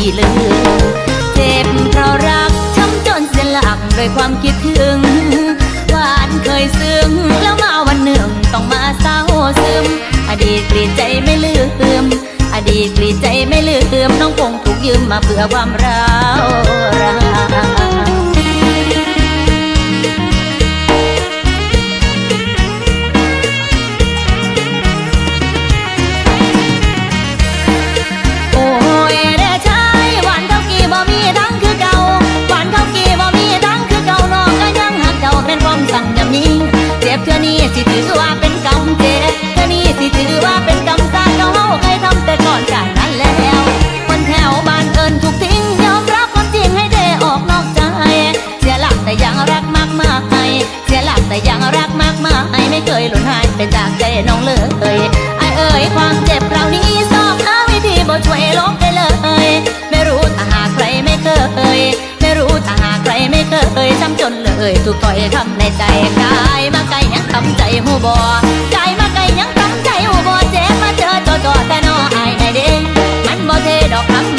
พี่ลืมเจ็บเพราะรักช้ำจนเสียหลักโดยความคิดถึงหวานเคยซึ้งแล้วมาวันหนึ่งต้องมาเศร้าซึมอดีตกลีดใจไม่ลืมอดีตกลีดใจไม่ลืมน้องคงถูกยืมมาเพื่อความร้าวรานโอ้ยเด้อชายหวานเท่ากี่บ่มีทั้งคือเก่าหวานเท่ากี่บ่มีทั้งคือเก่าน้องก็ยังหักเจ้าเป็นความสั่งยำนี้เจ็บเท่านี้สิถือว่าเป็นกรรมเจ็บเท่านี้สิถือว่าเป็นกรรมซาเก่าเฮาเคยทำแต่ก่อนจากนั้นแล้วคนแถวบ้านเอิญถูกทิ้งยอมรับความจริงให้ได้ออกนอกใจเสียหลักแต่ยังรักมากมากให้เสียหลักแต่ยังรักมากมากให้ไม่เคยหล่นหายไปจากใจน้องเลยไอ้เอ๋ยความเจ็บคราวนี้สอบหาวิธีบ่ช่วยลบได้เลยไม่รู้ถ้าหากใครไม่เคยไม่รู้ถ้าหากใครไม่เคยช้ำจนเลยถูกต่อยคำในใจกายมาไกลยังทำใจหูบ่กายมาไกลยังทำใจหูบ่เจ็บมาเจอจอแต่นออายในเด้งมันบ่เทดอกคำ